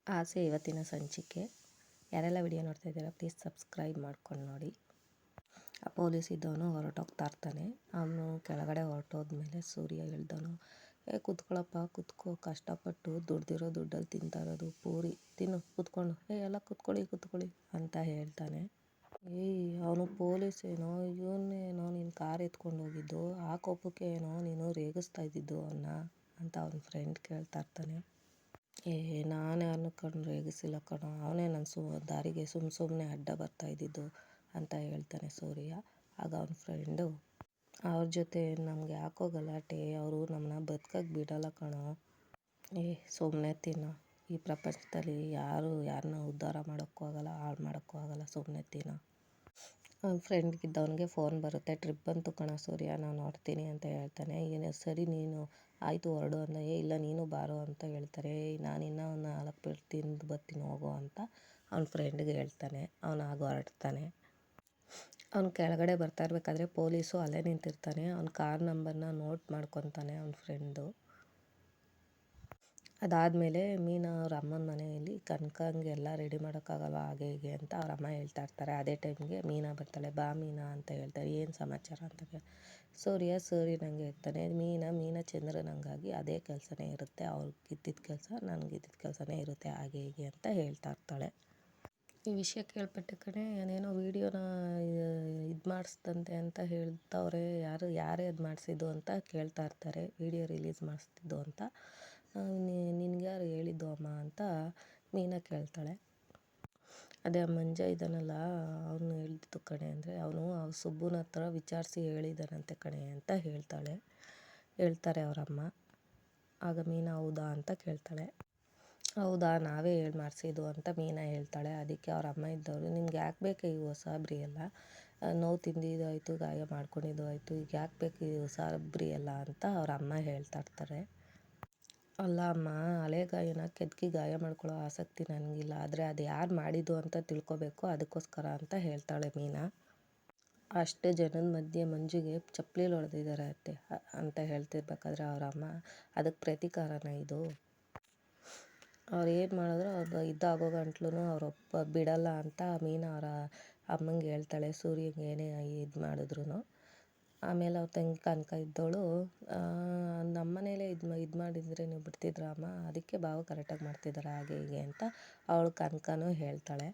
ಆಸೆ ಇವತ್ತಿನ ಸಂಚಿಕೆ. ಯಾರೆಲ್ಲ ವಿಡಿಯೋ ನೋಡ್ತಾ ಇದ್ದೀರಾ ಪ್ಲೀಸ್ ಸಬ್ಸ್ಕ್ರೈಬ್ ಮಾಡ್ಕೊಂಡು ನೋಡಿ. ಆ ಪೊಲೀಸ್ ಇದ್ದವನು ಹೊರಟೋಗ್ತಾ ಇರ್ತಾನೆ. ಅವನು ಕೆಳಗಡೆ ಹೊರಟೋದ್ಮೇಲೆ ಸೂರ್ಯ ಹೇಳ್ದವನು, ಕೂತ್ಕೊಳ್ಳಪ್ಪ ಕೂತ್ಕೋ, ಕಷ್ಟಪಟ್ಟು ದುಡ್ದಿರೋ ದುಡ್ಡಲ್ಲಿ ತಿಂತಾ ಇರೋದು ಪೂರಿ, ತಿನ್ನು ಕೂತ್ಕೊಂಡು, ಎಲ್ಲ ಕೂತ್ಕೊಳ್ಳಿ ಅಂತ ಹೇಳ್ತಾನೆ. ಅವನು ಪೊಲೀಸ್ ಏನೋ, ಇವನ್ನೇನೋ ನೀನು ಕಾರ್ ಎತ್ಕೊಂಡು ಹೋಗಿದ್ದು, ಆ ಕೋಪಕ್ಕೆ ಏನೋ ನೀನು ರೇಗಿಸ್ತಾ ಇದ್ದಿದ್ದು ಅವನ್ನ ಅಂತ ಅವನ ಫ್ರೆಂಡ್ ಕೇಳ್ತಾ ಇರ್ತಾನೆ. ನಾನು ಯಾರನ್ನು ಕಂಡು ರೇಗಿಸಿಲ್ಲ ಕಣೋ, ಅವನೇ ನನ್ನ ದಾರಿಗೆ ಸುಮ್ಮನೆ ಅಡ್ಡ ಬರ್ತಾ ಇದ್ದಿದ್ದು ಅಂತ ಹೇಳ್ತಾನೆ ಸೂರ್ಯ. ಆಗ ಅವನ ಫ್ರೆಂಡು, ಅವ್ರ ಜೊತೆ ನಮ್ಗೆ ಯಾಕೋ ಗಲಾಟೆ, ಅವರು ನಮ್ಮನ್ನ ಬದುಕಕ್ಕೆ ಬಿಡಲ್ಲ ಕಣೋ. ಸುಮ್ಮನೆ ತಿನ್ನೋ, ಈ ಪ್ರಪಂಚದಲ್ಲಿ ಯಾರನ್ನ ಉದ್ಧಾರ ಮಾಡೋಕ್ಕೂ ಆಗಲ್ಲ, ಹಾಳು ಮಾಡೋಕ್ಕೂ ಆಗಲ್ಲ, ಸುಮ್ಮನೆ ತಿನ್ನೋ. ಅವ್ನ ಫ್ರೆಂಡ್ಗಿದ್ದವನಿಗೆ ಫೋನ್ ಬರುತ್ತೆ. ಟ್ರಿಪ್ ಬಂತು ಕಣ ಸೂರ್ಯ, ನಾನು ನೋಡ್ತೀನಿ ಅಂತ ಹೇಳ್ತಾನೆ. ಸರಿ ನೀನು ಆಯಿತು ಹೊರಡು ಅಂದ. ಇಲ್ಲ ನೀನು ಬಾರೋ ಅಂತ ಹೇಳ್ತಾರೆ. ನಾನಿನ್ನೂ ಒಂದು 4 ಪ್ಲೇಟ್ ತಿಂದು ಬರ್ತೀನಿ ಹೋಗೋ ಅಂತ ಅವ್ನ ಫ್ರೆಂಡ್ಗೆ ಹೇಳ್ತಾನೆ. ಅವನು ಆಗ ಹೊರಡ್ತಾನೆ. ಅವ್ನು ಕೆಳಗಡೆ ಬರ್ತಾ ಇರ್ಬೇಕಾದ್ರೆ ಪೊಲೀಸು ಅಲ್ಲೇ ನಿಂತಿರ್ತಾನೆ. ಅವ್ನ ಕಾರ್ ನಂಬರ್ನ ನೋಟ್ ಮಾಡ್ಕೊತಾನೆ ಅವ್ನ ಫ್ರೆಂಡು. ಅದಾದಮೇಲೆ ಮೀನಾ ಅವ್ರ ಅಮ್ಮನ ಮನೆಯಲ್ಲಿ ಕನಕಂಗೆ ಎಲ್ಲ ರೆಡಿ ಮಾಡೋಕ್ಕಾಗಲ್ಲ ಹಾಗೆ ಹೀಗೆ ಅಂತ ಅವ್ರ ಅಮ್ಮ ಹೇಳ್ತಾ ಇರ್ತಾರೆ. ಅದೇ ಟೈಮ್ಗೆ ಮೀನಾ ಬರ್ತಾಳೆ. ಬಾ ಮೀನಾ ಅಂತ ಹೇಳ್ತಾರೆ. ಏನು ಸಮಾಚಾರ ಅಂತ ಸೂರ್ಯ ನನಗೆ ಇರ್ತಾನೆ. ಮೀನಾ ಚಂದ್ರನಂಗಾಗಿ ಅದೇ ಕೆಲಸನೇ ಇರುತ್ತೆ, ಅವ್ರಿಗೆ ಇದ್ದಿದ್ದ ಕೆಲಸ ನನಗಿದ್ದಿದ್ದ ಕೆಲಸನೇ ಇರುತ್ತೆ ಹಾಗೆ ಹೀಗೆ ಅಂತ ಹೇಳ್ತಾ ಇರ್ತಾಳೆ. ಈ ವಿಷಯ ಕೇಳ್ಪಟ್ಟೆ ಕಣೆ, ಅದೇನೋ ವೀಡಿಯೋನ ಇದು ಮಾಡಿಸ್ದಂತೆ ಅಂತ ಹೇಳ್ತವ್ರೆ. ಯಾರೇ ಅದು ಮಾಡಿಸಿದ್ದು ಅಂತ ಕೇಳ್ತಾ ಇರ್ತಾರೆ. ವಿಡಿಯೋ ರಿಲೀಸ್ ಮಾಡಿಸ್ತಿದ್ದು ಅಂತ. ನಿನ್ಗೆ ಯಾರು ಹೇಳಿದ್ದು ಅಮ್ಮ ಅಂತ ಮೀನಾ ಕೇಳ್ತಾಳೆ. ಅದೇ ಮಂಜ ಇದ್ದಾನಲ್ಲ ಅವನು ಹೇಳಿದ್ದು ಕಣೆ ಅಂದರೆ, ಅವನು ಸುಬ್ಬುನ ಹತ್ರ ವಿಚಾರಿಸಿ ಹೇಳಿದಾನಂತೆ ಕಣೆ ಅಂತ ಹೇಳ್ತಾರೆ ಅವರಮ್ಮ. ಆಗ ಮೀನಾ ಹೌದಾ ಅಂತ ಕೇಳ್ತಾಳೆ. ಹೌದಾ, ನಾವೇ ಹೇಳಿ ಮಾಡಿಸಿದ್ದು ಅಂತ ಮೀನಾ ಹೇಳ್ತಾಳೆ. ಅದಕ್ಕೆ ಅವ್ರ ಅಮ್ಮ ಇದ್ದವರು, ನಿಮ್ಗೆ ಯಾಕೆ ಬೇಕು ಈ ಹೊಸಾಬ್ರಿ ಎಲ್ಲ, ನೋವು ತಿಂದಿದ್ದು ಆಯಿತು, ಗಾಯ ಮಾಡ್ಕೊಂಡಿದ್ದು ಆಯಿತು, ಈಗ ಯಾಕೆ ಬೇಕು ಈ ಹೊಸಾಬ್ರಿ ಎಲ್ಲ ಅಂತ ಅವ್ರ ಅಮ್ಮ ಹೇಳ್ತಾ ಇರ್ತಾರೆ. ಅಲ್ಲ ಅಮ್ಮ, ಹಳೆ ಗಾಯನ ಕೆದಕಿ ಗಾಯ ಮಾಡ್ಕೊಳ್ಳೋ ಆಸಕ್ತಿ ನನಗಿಲ್ಲ, ಆದರೆ ಅದು ಯಾರು ಮಾಡಿದ್ದು ಅಂತ ತಿಳ್ಕೊಬೇಕು, ಅದಕ್ಕೋಸ್ಕರ ಅಂತ ಹೇಳ್ತಾಳೆ ಮೀನಾ. ಅಷ್ಟು ಜನದ ಮಧ್ಯೆ ಮಂಜುಗೆ ಚಪ್ಪಲಿಲಿ ಹೊಡೆದಿದ್ದಾರೆ ಅಂತ ಹೇಳ್ತಿರ್ಬೇಕಾದ್ರೆ ಅವ್ರ ಅಮ್ಮ, ಅದಕ್ಕೆ ಪ್ರತೀಕಾರನ ಇದು, ಅವ್ರು ಏನು ಮಾಡಿದ್ರು ಅವ್ರು ಇದ್ದಾಗೋ ಗಂಟ್ಲು ಅವ್ರೊಪ್ಪ ಬಿಡಲ್ಲ ಅಂತ ಮೀನಾ ಅವರ ಅಮ್ಮಂಗೆ ಹೇಳ್ತಾಳೆ. ಸೂರ್ಯಂಗೆ ಏನೇ ಇದು ಮಾಡಿದ್ರು. ಆಮೇಲೆ ಅವ್ರ ತಂಗಿ ಕನಕ ಇದ್ದವಳು, ನಮ್ಮ ಮನೇಲೇ ಇದು ಮಾಡಿದರೆ ನೀವು ಬಿಡ್ತಿದ್ರ ಅಮ್ಮ, ಅದಕ್ಕೆ ಬಾವು ಕರೆಕ್ಟಾಗಿ ಮಾಡ್ತಿದ್ದಾರೆ ಹಾಗೆ ಹೀಗೆ ಅಂತ ಅವಳು ಕನಕನೂ ಹೇಳ್ತಾಳೆ.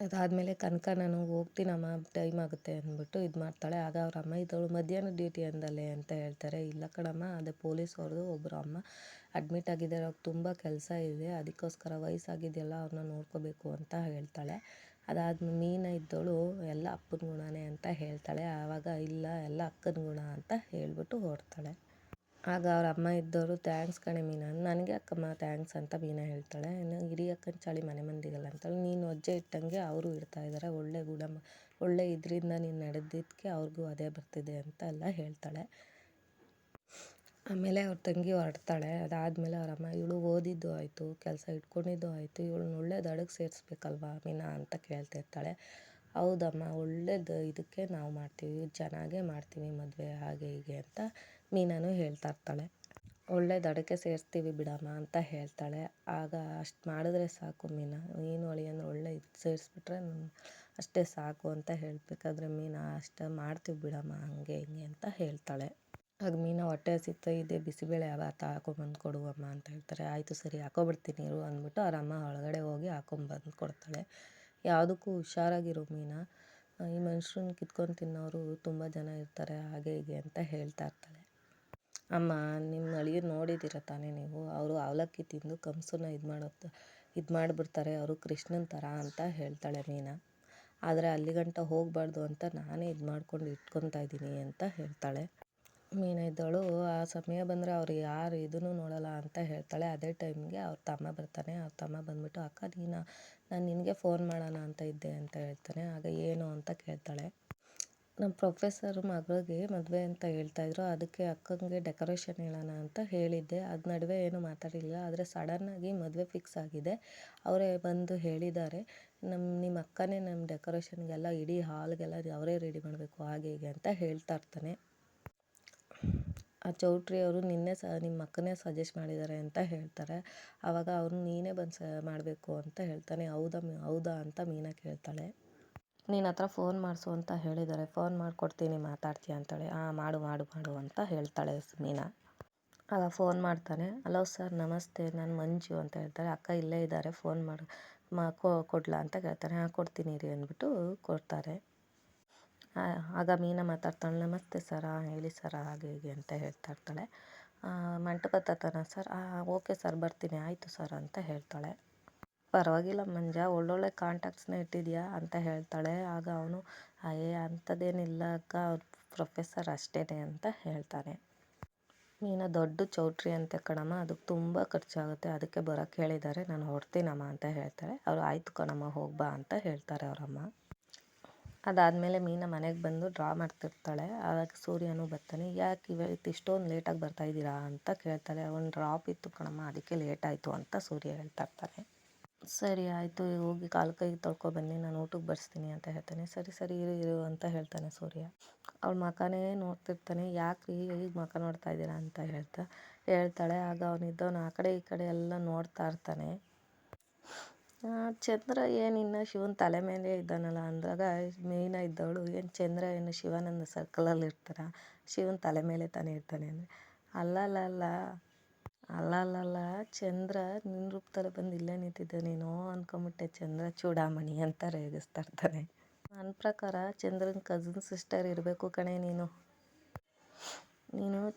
ಅದಾದಮೇಲೆ ಕನಕ ನಾನು ಹೋಗ್ತೀನಮ್ಮ ಟೈಮ್ ಆಗುತ್ತೆ ಅಂದ್ಬಿಟ್ಟು ಇದು ಮಾಡ್ತಾಳೆ. ಆಗ ಅವ್ರ ಅಮ್ಮ ಇದ್ದವಳು, ಮಧ್ಯಾಹ್ನ ಡ್ಯೂಟಿ ಅಂದಲ್ಲೇ ಅಂತ ಹೇಳ್ತಾರೆ. ಇಲ್ಲ ಕಣಮ್ಮ, ಅದೇ ಪೊಲೀಸ್ ಅವ್ರದ್ದು ಒಬ್ಬರು ಅಮ್ಮ ಅಡ್ಮಿಟ್ ಆಗಿದ್ದಾರೆ, ಅವ್ರಿಗೆ ತುಂಬ ಕೆಲಸ ಇದೆ, ಅದಕ್ಕೋಸ್ಕರ ವಯಸ್ಸಾಗಿದೆಯಲ್ಲ ಅವ್ರನ್ನ ನೋಡ್ಕೋಬೇಕು ಅಂತ ಹೇಳ್ತಾಳೆ. ಅದಾದ್ಮೇಲೆ ಮೀನಾ ಇದ್ದವಳು, ಎಲ್ಲ ಅಪ್ಪನ ಗುಣನೇ ಅಂತ ಹೇಳ್ತಾಳೆ. ಆವಾಗ ಇಲ್ಲ ಎಲ್ಲ ಅಕ್ಕನ ಗುಣ ಅಂತ ಹೇಳ್ಬಿಟ್ಟು ಹೊರಡ್ತಾಳೆ. ಆಗ ಅವ್ರ ಅಮ್ಮ ಇದ್ದವರು, ಥ್ಯಾಂಕ್ಸ್ ಕಣೆ ಮೀನಾ, ನನಗೆ ಅಕ್ಕಮ್ಮ ಥ್ಯಾಂಕ್ಸ್ ಅಂತ ಮೀನಾ ಹೇಳ್ತಾಳೆ. ಹಿರಿ ಅಕ್ಕನ ಚಳಿ ಮನೆ ಮಂದಿಗಲ್ಲ ಅಂತಾಳೆ. ನೀನು ಹೆಜ್ಜೆ ಇಟ್ಟಂಗೆ ಅವರು ಇಡ್ತಾ ಇದ್ದಾರೆ, ಒಳ್ಳೆ ಇದರಿಂದ ನೀನು ನಡೆದಿದ್ದಕ್ಕೆ ಅವ್ರಿಗೂ ಅದೇ ಬರ್ತಿದೆ ಅಂತ ಎಲ್ಲ ಹೇಳ್ತಾಳೆ. ಆಮೇಲೆ ಅವ್ರ ತಂಗಿ ಹೊರಡ್ತಾಳೆ. ಅದಾದಮೇಲೆ ಅವರಮ್ಮ, ಇವಳು ಓದಿದ್ದು ಆಯಿತು, ಕೆಲಸ ಇಟ್ಕೊಂಡಿದ್ದು ಆಯಿತು, ಇವಳನ್ನ ಒಳ್ಳೆ ದಡಕ್ಕೆ ಸೇರಿಸ್ಬೇಕಲ್ವಾ ಮೀನಾ ಅಂತ ಕೇಳ್ತಿರ್ತಾಳೆ. ಹೌದಮ್ಮ, ಒಳ್ಳೇದು ಇದಕ್ಕೆ ನಾವು ಮಾಡ್ತೀವಿ, ಚೆನ್ನಾಗೇ ಮಾಡ್ತೀವಿ ಮದುವೆ ಹಾಗೆ ಹೀಗೆ ಅಂತ ಮೀನಾನು ಹೇಳ್ತಾ ಇರ್ತಾಳೆ. ಒಳ್ಳೆ ದಡಕ್ಕೆ ಸೇರಿಸ್ತೀವಿ ಬಿಡಮ್ಮ ಅಂತ ಹೇಳ್ತಾಳೆ. ಆಗ ಅಷ್ಟು ಮಾಡಿದ್ರೆ ಸಾಕು ಮೀನಾ, ನೀನು ಅಳಿಯಂದ್ರೆ ಒಳ್ಳೆ ಇದು ಸೇರಿಸ್ಬಿಟ್ರೆ ಅಷ್ಟೇ ಸಾಕು ಅಂತ ಹೇಳಬೇಕಾದ್ರೆ ಮೀನಾ, ಅಷ್ಟೇ ಮಾಡ್ತೀವಿ ಬಿಡಮ್ಮ ಹಂಗೆ ಹಿಂಗೆ ಅಂತ ಹೇಳ್ತಾಳೆ. ಆಗ ಮೀನಾ, ಹೊಟ್ಟೆ ಹಸಿತಾ ಇದೆ, ಬಿಸಿಬೇಳೆ ಭಾತ ಹಾಕೊಂಬಂದು ಕೊಡುವಮ್ಮ ಅಂತ ಹೇಳ್ತಾರೆ. ಆಯಿತು ಸರಿ ಹಾಕೊಬಿಡ್ತೀನಿ ಇರು ಅಂದ್ಬಿಟ್ಟು ಅವ್ರ ಅಮ್ಮ ಒಳಗಡೆ ಹೋಗಿ ಹಾಕೊಂಬಂದು ಕೊಡ್ತಾಳೆ. ಯಾವುದಕ್ಕೂ ಹುಷಾರಾಗಿರು ಮೀನಾ, ಈ ಮನುಷ್ಯರನ್ನ ಕಿತ್ಕೊಂಡು ತಿನ್ನೋರು ತುಂಬ ಜನ ಇರ್ತಾರೆ ಹಾಗೆ ಹೀಗೆ ಅಂತ ಹೇಳ್ತಾ ಇರ್ತಾಳೆ. ಅಮ್ಮ, ನಿಮ್ಮ ಅಳಿಯರು ನೋಡಿದ್ದೀರ ತಾನೇ ನೀವು, ಅವರು ಅವಲಕ್ಕಿ ತಿಂದು ಕಂಸನ್ನ ಇದು ಮಾಡಿಬಿಡ್ತಾರೆ, ಅವರು ಕೃಷ್ಣನ ಥರ ಅಂತ ಹೇಳ್ತಾಳೆ ಮೀನಾ. ಆದರೆ ಅಲ್ಲಿಗಂಟ ಹೋಗಬಾರ್ದು ಅಂತ ನಾನೇ ಇದು ಮಾಡ್ಕೊಂಡು ಇಟ್ಕೊತಾ ಇದ್ದೀನಿ ಅಂತ ಹೇಳ್ತಾಳೆ. ಮೀನಾ ಇದ್ದವಳು, ಆ ಸಮಯ ಬಂದರೆ ಅವ್ರು ಯಾರು ಇದನ್ನು ನೋಡಲ್ಲ ಅಂತ ಹೇಳ್ತಾಳೆ. ಅದೇ ಟೈಮ್ಗೆ ಅವ್ರ ತಮ್ಮ ಬರ್ತಾನೆ. ಅವ್ರ ತಮ್ಮ ಬಂದ್ಬಿಟ್ಟು, ಅಕ್ಕ ನಾನು ನಿನಗೆ ಫೋನ್ ಮಾಡೋಣ ಅಂತ ಇದ್ದೆ ಅಂತ ಹೇಳ್ತಾನೆ. ಆಗ ಏನು ಅಂತ ಕೇಳ್ತಾಳೆ. ನಮ್ಮ ಪ್ರೊಫೆಸರ್ ಮಗಳಿಗೆ ಮದುವೆ ಅಂತ ಹೇಳ್ತಾಯಿದ್ರು, ಅದಕ್ಕೆ ಅಕ್ಕಂಗೆ ಡೆಕೋರೇಷನ್ ಹೇಳೋಣ ಅಂತ ಹೇಳಿದ್ದೆ, ಅದು ನಡುವೆ ಏನು ಮಾತಾಡಿಲ್ಲ, ಆದರೆ ಸಡನ್ನಾಗಿ ಮದುವೆ ಫಿಕ್ಸ್ ಆಗಿದೆ, ಅವರೇ ಬಂದು ಹೇಳಿದ್ದಾರೆ, ನಿಮ್ಮ ಅಕ್ಕನೇ ನಮ್ಮ ಡೆಕೋರೇಷನ್ಗೆಲ್ಲ ಇಡೀ ಹಾಲ್ಗೆಲ್ಲ ಅವರೇ ರೆಡಿ ಮಾಡಬೇಕು ಹಾಗೆ ಹೀಗೆ ಅಂತ ಹೇಳ್ತಾ ಇರ್ತಾನೆ. ಆ ಚೌಟ್ರಿ ಅವರು ನಿನ್ನೆ ನಿಮ್ಮ ಅಕ್ಕನೇ ಸಜೆಸ್ಟ್ ಮಾಡಿದ್ದಾರೆ ಅಂತ ಹೇಳ್ತಾರೆ. ಆವಾಗ ಅವ್ರು ನೀನೇ ಬಂದು ಮಾಡಬೇಕು ಅಂತ ಹೇಳ್ತಾನೆ. ಹೌದಾ ಅಂತ ಮೀನಾ ಕೇಳ್ತಾಳೆ. ನಿನ್ನ ಹತ್ರ ಫೋನ್ ಮಾಡಿಸು ಅಂತ ಹೇಳಿದ್ದಾರೆ, ಫೋನ್ ಮಾಡಿಕೊಡ್ತೀನಿ ಮಾತಾಡ್ತೀಯ ಅಂತಾಳೆ. ಮಾಡು ಮಾಡು ಮಾಡು ಅಂತ ಹೇಳ್ತಾಳೆ ಮೀನಾ. ಆಗ ಫೋನ್ ಮಾಡ್ತಾನೆ. ಹಲೋ ಸರ್ ನಮಸ್ತೆ, ನಾನು ಮಂಜು ಅಂತ ಹೇಳ್ತಾರೆ. ಅಕ್ಕ ಇಲ್ಲೇ ಇದ್ದಾರೆ, ಫೋನ್ ಮಾಡಿ ಕೊಡ್ಲಾ ಅಂತ ಕೇಳ್ತಾರೆ. ಕೊಡ್ತೀನಿ ರೀ ಅಂದ್ಬಿಟ್ಟು ಕೊಡ್ತಾರೆ. ಆಗ ಮೀನಾ ಮಾತಾಡ್ತಾಳೆ. ನಮಸ್ತೆ ಸರ್, ಹೇಳಿ ಸರ್, ಹಾಗೆ ಹೀಗೆ ಅಂತ ಹೇಳ್ತಾ ಇರ್ತಾಳೆ. ಮಂಟಪದ ಹತ್ರನಾ ಸರ್? ಓಕೆ ಸರ್ ಬರ್ತೀನಿ, ಆಯಿತು ಸರ್ ಅಂತ ಹೇಳ್ತಾಳೆ. ಪರವಾಗಿಲ್ಲ ಮಂಜ, ಒಳ್ಳೊಳ್ಳೆ ಕಾಂಟ್ಯಾಕ್ಟ್ಸ್ನ ಇಟ್ಟಿದ್ಯಾ ಅಂತ ಹೇಳ್ತಾಳೆ. ಆಗ ಅವನು ಅಂಥದ್ದೇನಿಲ್ಲ ಅಕ್ಕ, ಅವ್ರು ಪ್ರೊಫೆಸರ್ ಅಷ್ಟೇ ಅಂತ ಹೇಳ್ತಾನೆ. ಮೀನಾ ದೊಡ್ಡ ಚೌಟ್ರಿ ಅಂತೆ ಕಣಮ್ಮ, ಅದಕ್ಕೆ ತುಂಬ ಖರ್ಚಾಗುತ್ತೆ, ಅದಕ್ಕೆ ಬರೋಕ್ಕೆ ಹೇಳಿದ್ದಾರೆ, ನಾನು ಹೊಡ್ತೀನಮ್ಮ ಅಂತ ಹೇಳ್ತಾಳೆ. ಅವರು ಆಯಿತು ಕಣಮ್ಮ ಹೋಗ್ಬಾ ಅಂತ ಹೇಳ್ತಾರೆ ಅವರಮ್ಮ. ಅದಾದಮೇಲೆ ಮೀನಾ ಮನೆಗೆ ಬಂದು ಡ್ರಾ ಮಾಡ್ತಿರ್ತಾಳೆ. ಆವಾಗ ಸೂರ್ಯನೂ ಬರ್ತಾನೆ. ಯಾಕೆ ಇವತ್ತು ಇಷ್ಟೊಂದು ಲೇಟಾಗಿ ಬರ್ತಾಯಿದ್ದೀರಾ ಅಂತ ಕೇಳ್ತಾಳೆ. ಒಂದು ಡ್ರಾಪ್ ಇತ್ತು ಕಣಮ್ಮ, ಅದಕ್ಕೆ ಲೇಟ್ ಆಯಿತು ಅಂತ ಸೂರ್ಯ ಹೇಳ್ತಾ ಇರ್ತಾನೆ. ಸರಿ ಆಯಿತು, ಹೋಗಿ ಕಾಲು ಕೈ ತೊಳ್ಕೊಬನ್ನಿ, ನಾನು ಊಟಕ್ಕೆ ಬಡಿಸ್ತೀನಿ ಅಂತ ಹೇಳ್ತಾನೆ. ಸರಿ ಸರಿ ಇರು ಅಂತ ಹೇಳ್ತಾನೆ ಸೂರ್ಯ. ಅವಳ ಮಖನೇ ನೋಡ್ತಿರ್ತಾನೆ. ಯಾಕ್ರಿ ಈಗ ಮಖ ನೋಡ್ತಾ ಇದ್ದೀರಾ ಅಂತ ಹೇಳ್ತಾಳೆ. ಆಗ ಅವನಿದ್ದವನು ಆ ಕಡೆ ಈ ಕಡೆ ಎಲ್ಲ ನೋಡ್ತಾ ಇರ್ತಾನೆ. ಚಂದ್ರ ಏನಿನ್ನ ಶಿವನ ತಲೆ ಮೇಲೆ ಇದ್ದಾನಲ್ಲ ಅಂದಾಗ ಮೀನಾ ಇದ್ದವಳು, ಏನು ಚಂದ್ರ ಏನು ಶಿವಾನಂದ ಸರ್ಕಲಲ್ಲಿ ಇರ್ತಾರ, ಶಿವನ ತಲೆ ಮೇಲೆ ತಾನೇ ಇರ್ತಾನೆ ಅಂದರೆ, ಅಲ್ಲಲ್ಲ ಚಂದ್ರ ನಿನ್ನ ರೂಪದಲ್ಲಿ ಬಂದು ಇಲ್ಲೇ ನಿಂತಿದ್ದೆ, ನೀನು ಅಂದ್ಕೊಂಬಿಟ್ಟೆ ಚಂದ್ರ ಚೂಡಾಮಣಿ ಅಂತ ರೇಗಿಸ್ತಾ ಇರ್ತಾನೆ. ನನ್ನ ಪ್ರಕಾರ ಚಂದ್ರನ ಕಸಿನ್ ಸಿಸ್ಟರ್ ಇರಬೇಕು ಕಣೆ ನೀನು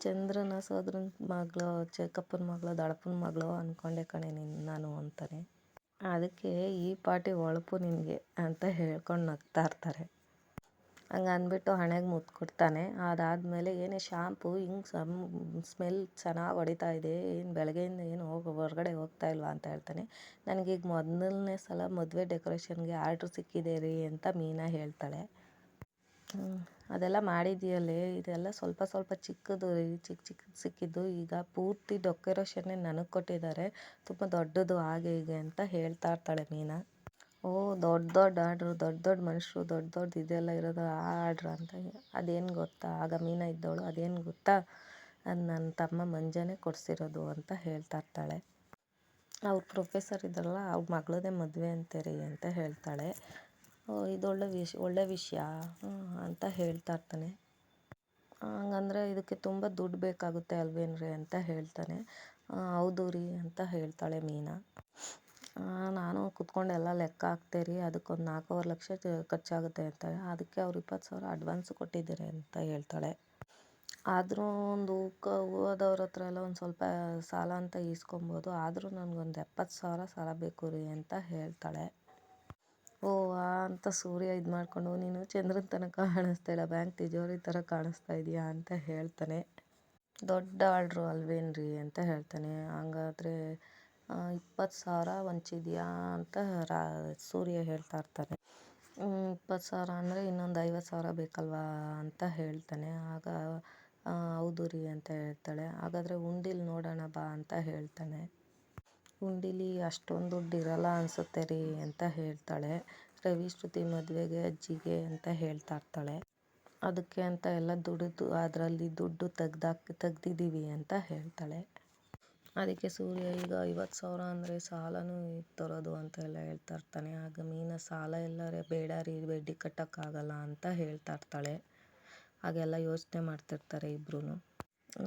ಚಂದ್ರನ ಸೋದರನ ಮಗಳು, ಚಿಕ್ಕಪ್ಪನ ಮಗಳು, ದೊಡ್ಡಪ್ಪನ ಮಗಳು ಅಂದ್ಕೊಂಡೆ ಕಣೆ ನಾನು ಅಂತಾನೆ. ಅದಕ್ಕೆ ಈ ಪಾಟಿ ಒಳಪು ನಿನಗೆ ಅಂತ ಹೇಳ್ಕೊಂಡು ನಗ್ತಾ ಇರ್ತಾರೆ. ಹಂಗೆ ಅಂದ್ಬಿಟ್ಟು ಹಣೆಗೆ ಮುತ್ತು ಕೊಡ್ತಾನೆ. ಅದಾದಮೇಲೆ ಏನೇ ಶಾಂಪು ಹಿಂಗೆ ಸ್ಮೆಲ್ ಚೆನ್ನಾಗಿ ಹೊಡಿತಾ ಇದೆ, ಏನು ಬೆಳಗ್ಗೆಯಿಂದ ಏನು ಹೊರಗಡೆ ಹೋಗ್ತಾ ಇಲ್ವಾ ಅಂತ ಹೇಳ್ತಾನೆ. ನನಗೀಗ ಮೊದಲನೇ ಸಲ ಮದುವೆ ಡೆಕೋರೇಷನ್ಗೆ ಆರ್ಡ್ರ್ ಸಿಕ್ಕಿದೆ ರೀ ಅಂತ ಮೀನಾ ಹೇಳ್ತಾಳೆ. ಅದೆಲ್ಲ ಮಾಡಿದೆಯಲ್ಲೇ, ಇದೆಲ್ಲ ಸ್ವಲ್ಪ ಸ್ವಲ್ಪ ಚಿಕ್ಕದು ರೀ, ಚಿಕ್ಕದು ಸಿಕ್ಕಿದ್ದು, ಈಗ ಪೂರ್ತಿ ಡೆಕೋರೇಷನ್ನೇ ನನಗೆ ಕೊಟ್ಟಿದ್ದಾರೆ, ತುಂಬ ದೊಡ್ಡದು ಹಾಗೆ ಹೀಗೆ ಅಂತ ಹೇಳ್ತಾ ಇರ್ತಾಳೆ ಮೀನಾ. ದೊಡ್ಡ ಆರ್ಡ್ರು, ದೊಡ್ಡ ಮನುಷ್ಯರು, ದೊಡ್ಡ ಇದೆಲ್ಲ ಇರೋದು ಆ ಆರ್ಡ್ರ್ ಅಂತ. ಅದೇನು ಗೊತ್ತಾ? ಆಗ ಮೀನಾ ಇದ್ದವಳು, ಅದೇನು ಗೊತ್ತಾ, ಅದು ನನ್ನ ತಮ್ಮ ಮಂಜನೇ ಕೊಡಿಸಿರೋದು ಅಂತ ಹೇಳ್ತಾ ಇರ್ತಾಳೆ. ಅವ್ರ ಪ್ರೊಫೆಸರ್ ಇದ್ದಾರಲ್ಲ, ಅವ್ರ ಮಗಳದೇ ಮದುವೆ ಅಂತೀರಿ ಅಂತ ಹೇಳ್ತಾಳೆ. ಇದು ಒಳ್ಳೆ ವಿಷಯ ಅಂತ ಹೇಳ್ತಾ ಇರ್ತಾನೆ. ಹಂಗಂದ್ರೆ ಇದಕ್ಕೆ ತುಂಬ ದುಡ್ಡು ಬೇಕಾಗುತ್ತೆ ಅಲ್ವೇನ್ರಿ ಅಂತ ಹೇಳ್ತಾನೆ. ಹೌದು ರೀ ಅಂತ ಹೇಳ್ತಾಳೆ ಮೀನಾ. ನಾನು ಕುತ್ಕೊಂಡು ಎಲ್ಲ ಲೆಕ್ಕ ಹಾಕ್ತೆ ರೀ, ಅದಕ್ಕೊಂದು 4.5 ಲಕ್ಷ ಖರ್ಚಾಗುತ್ತೆ ಅಂತಾಳೆ. ಅದಕ್ಕೆ ಅವ್ರು 20,000 ಅಡ್ವಾನ್ಸ್ ಕೊಟ್ಟಿದ್ದಾರೆ ಅಂತ ಹೇಳ್ತಾಳೆ. ಆದರೂ ಒಂದು ಹೋದವ್ರ ಹತ್ರ ಎಲ್ಲ ಒಂದು ಸ್ವಲ್ಪ ಸಾಲ ಅಂತ ಈಸ್ಕೊಬೋದು, ಆದರೂ ನನಗೊಂದು 70,000 ಸಾಲ ಬೇಕು ರೀ ಅಂತ ಹೇಳ್ತಾಳೆ. ಅಂತ ಸೂರ್ಯ ಇದು ಮಾಡಿಕೊಂಡು, ನೀನು ಚಂದ್ರನ ತನಕ ಕಾಣಿಸ್ತಾ ಇಲ್ಲ, ಬ್ಯಾಂಕ್ ತಿಜೋರಿ ಥರ ಕಾಣಿಸ್ತಾ ಇದೆಯಾ ಅಂತ ಹೇಳ್ತಾನೆ. ದೊಡ್ಡ ಆರ್ಡ್ರು ಅಲ್ವೇನ್ರಿ ಅಂತ ಹೇಳ್ತಾನೆ. ಹಂಗಾದ್ರೆ 20,000 ವಂಚಿದ್ಯಾ ಅಂತ ಸೂರ್ಯ ಹೇಳ್ತಾ ಇರ್ತಾನೆ. 20,000 ಅಂದರೆ ಇನ್ನೊಂದು 50,000 ಬೇಕಲ್ವಾ ಅಂತ ಹೇಳ್ತಾನೆ. ಆಗ ಹೌದು ರೀ ಅಂತ ಹೇಳ್ತಾಳೆ. ಹಾಗಾದರೆ ಉಂಡಿಲಿ ನೋಡೋಣ ಬಾ ಅಂತ ಹೇಳ್ತಾನೆ. ಉಂಡಿಲಿ ಅಷ್ಟೊಂದು ದುಡ್ಡು ಇರಲ್ಲ ಅನಿಸುತ್ತೆ ರೀ ಅಂತ ಹೇಳ್ತಾಳೆ. ರವಿ ಶ್ರುತಿ ಮದುವೆಗೆ ಅಜ್ಜಿಗೆ ಅಂತ ಹೇಳ್ತಾ ಇರ್ತಾಳೆ. ಅದಕ್ಕೆ ಅಂತ ಎಲ್ಲ ದುಡ್ಡು, ಅದರಲ್ಲಿ ದುಡ್ಡು ತೆಗ್ದಿದ್ದೀವಿ ಅಂತ ಹೇಳ್ತಾಳೆ. ಅದಕ್ಕೆ ಸೂರ್ಯ ಈಗ 50,000 ಅಂದರೆ ಸಾಲನೂ ತರೋದು ಅಂತ ಎಲ್ಲ ಹೇಳ್ತಾ ಇರ್ತಾನೆ. ಆಗ ಮೀನಾ ಸಾಲ ಎಲ್ಲರೇ ಬೇಡ ರೀ, ಬಡ್ಡಿ ಕಟ್ಟೋಕ್ಕಾಗಲ್ಲ ಅಂತ ಹೇಳ್ತಾ ಇರ್ತಾಳೆ. ಹಾಗೆಲ್ಲ ಯೋಚನೆ ಮಾಡ್ತಿರ್ತಾರೆ ಇಬ್ಬರೂ.